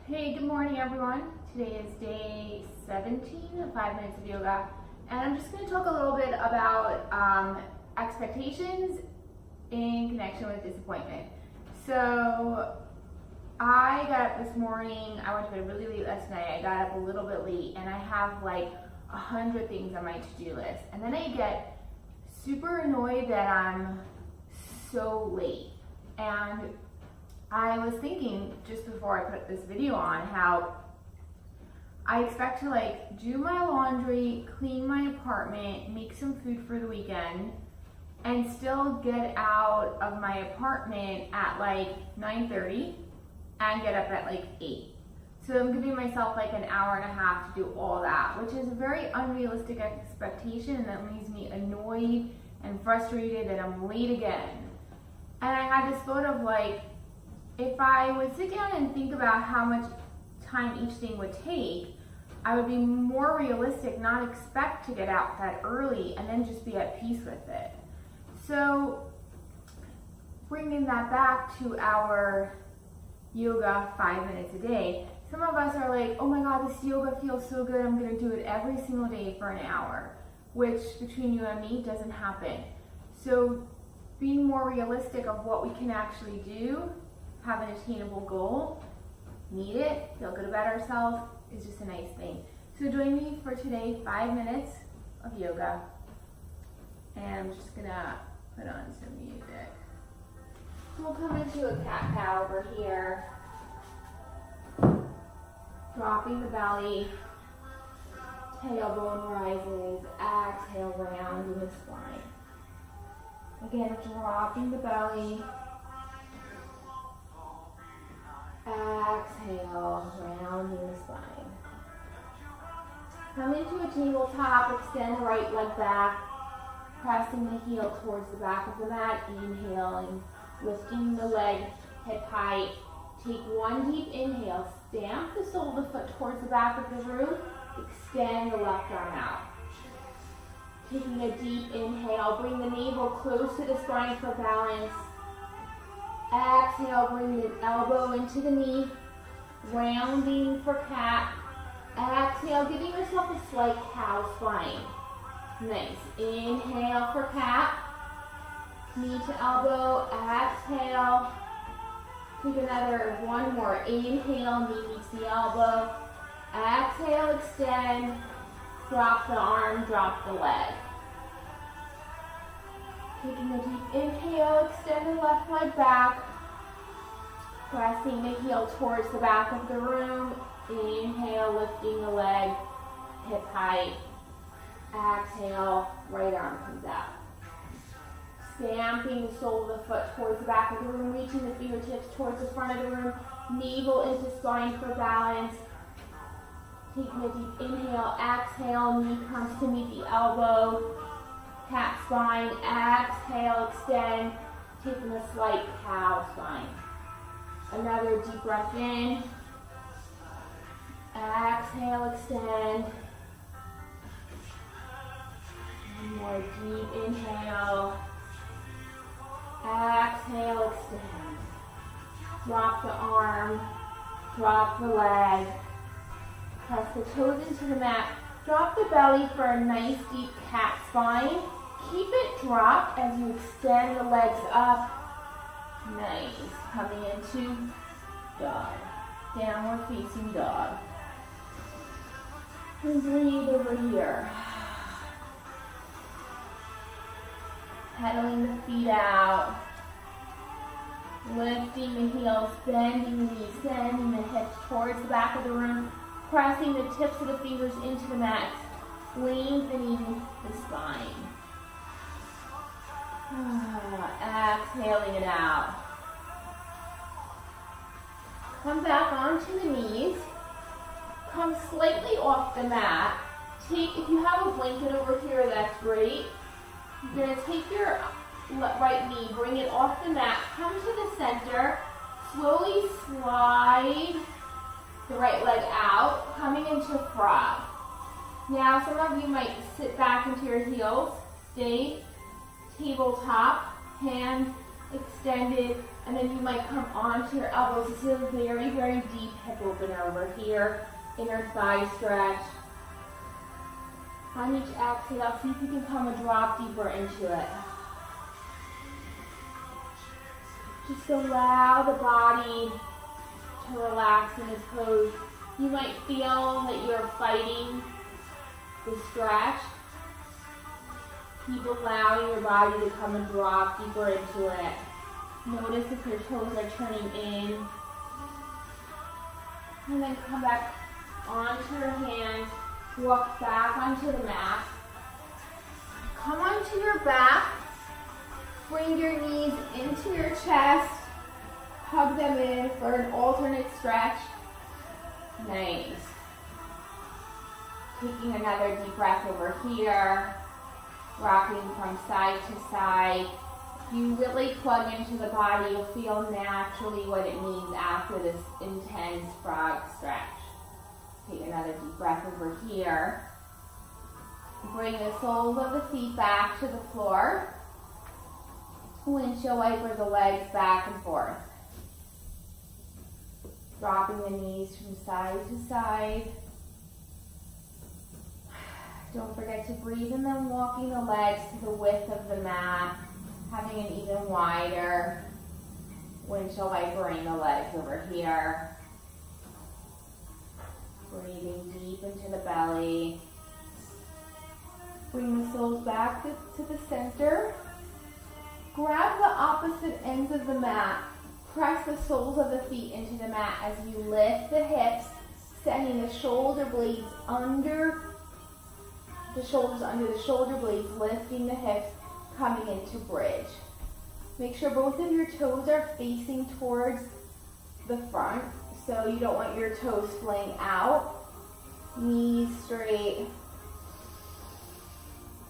Hey, good morning everyone. Today is day 17 of 5 minutes of yoga, and I'm just going to talk a little bit about expectations in connection with disappointment. So I got up this morning, I went to bed really late last night, I got up a little bit late, and I have like 100 things on my to-do list, and then I get super annoyed that I'm so late. And I was thinking just before I put this video on how I expect to like do my laundry, clean my apartment, make some food for the weekend, and still get out of my apartment at like 9:30 and get up at like 8. So I'm giving myself like an hour and a half to do all that, which is a very unrealistic expectation, and that leaves me annoyed and frustrated that I'm late again. And I had this thought of like, if I would sit down and think about how much time each thing would take, I would be more realistic, not expect to get out that early, and then just be at peace with it. So bringing that back to our yoga 5 minutes a day, some of us are like, oh my God, this yoga feels so good, I'm gonna do it every single day for an hour, which between you and me doesn't happen. So being more realistic of what we can actually do, have an attainable goal, need it, feel good about ourselves, is just a nice thing. So join me for today, 5 minutes of yoga. And I'm just gonna put on some music. We'll come into a cat cow over here. Dropping the belly, tailbone rises, exhale, rounding the spine. Again, dropping the belly. Exhale, rounding the spine. Come into a tabletop, extend the right leg back, pressing the heel towards the back of the mat, inhaling, lifting the leg hip height. Take one deep inhale, stamp the sole of the foot towards the back of the room, extend the left arm out. Taking a deep inhale, bring the navel close to the spine for balance. Exhale, bring the elbow into the knee, rounding for cat. Exhale, giving yourself a slight cow spine. Nice. Inhale for cat. Knee to elbow. Exhale. Take another one more. Inhale, knee meets the elbow. Exhale, extend. Drop the arm, drop the leg. Taking a deep inhale, extend the left leg back. Pressing the heel towards the back of the room. Inhale, lifting the leg, hip height. Exhale, right arm comes out. Stamping the sole of the foot towards the back of the room, reaching the fingertips towards the front of the room. Navel into spine for balance. Taking a deep inhale, exhale, knee comes to meet the elbow. Cat spine, exhale, extend, taking a slight cow spine. Another deep breath in. Exhale, extend. One more deep inhale. Exhale, extend. Drop the arm, drop the leg. Press the toes into the mat. Drop the belly for a nice deep cat spine. Keep it dropped as you extend the legs up. Nice. Coming into dog. Downward facing dog. And breathe over here. Pedaling the feet out. Lifting the heels, bending the knees, sending the hips towards the back of the room. Pressing the tips of the fingers into the mat. Lengthening the spine. Exhaling it out. Come back onto the knees. Come slightly off the mat. If you have a blanket over here, that's great. You're going to take your right knee, bring it off the mat, come to the center, slowly slide the right leg out, coming into frog. Now some of you might sit back into your heels, stay tabletop, hands extended, And then you might come onto your elbows. This is a very, very deep hip opener over here. Inner thigh stretch. On each exhale, see if you can come a drop deeper into it. Just allow the body to relax in this pose. You might feel that you're fighting the stretch. Keep allowing your body to come and drop deeper into it. Notice if your toes are turning in. And then come back onto your hands. Walk back onto the mat. Come onto your back. Bring your knees into your chest. Hug them in for an alternate stretch. Nice. Taking another deep breath over here. Rocking from side to side. You really plug into the body, you'll feel naturally what it means after this intense frog stretch. Take another deep breath over here. Bring the soles of the feet back to the floor. Windshield wiper the legs back and forth. Dropping the knees from side to side. Don't forget to breathe and then walking the legs to the width of the mat. Having an even wider windshield wipering the legs over here. Breathing deep into the belly. Bring the soles back to the center. Grab the opposite ends of the mat. Press the soles of the feet into the mat as you lift the hips, sending the shoulder blades under the shoulders, under the shoulder blades, lifting the hips, coming into bridge. Make sure both of your toes are facing towards the front, so you don't want your toes splaying out. Knees straight.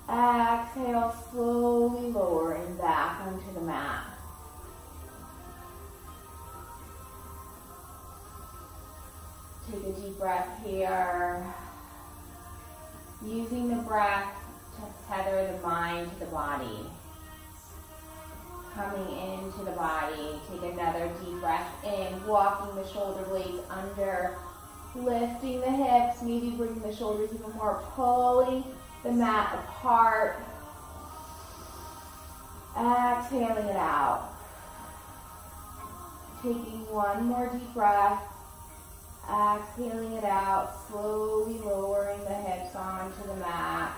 Exhale, slowly lowering back onto the mat. Take a deep breath here. Using the breath to tether the mind to the body. Coming into the body, take another deep breath in, walking the shoulder blades under, lifting the hips, maybe bringing the shoulders even more, pulling the mat apart. Exhaling it out. Taking one more deep breath. Exhaling it out, slowly lowering the hips onto the mat.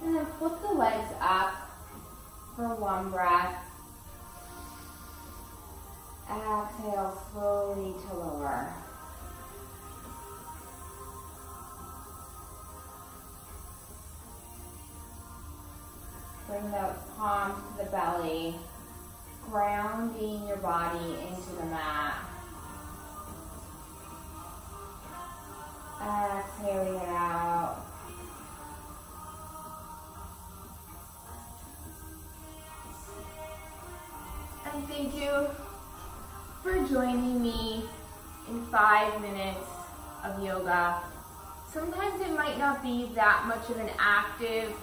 And then flip the legs up for one breath. Exhale slowly to lower. Bring those palms to the belly, grounding your body into the mat. Exhaling it out. And thank you for joining me in 5 minutes of yoga. Sometimes it might not be that much of an active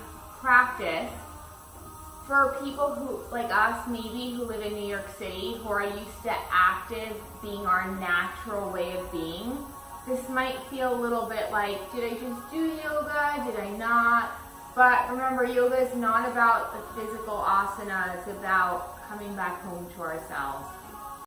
practice. For people who, like us maybe, who live in New York City, who are used to active being our natural way of being, this might feel a little bit like, did I just do yoga? Did I not? But remember, yoga is not about the physical asana. It's about coming back home to ourselves.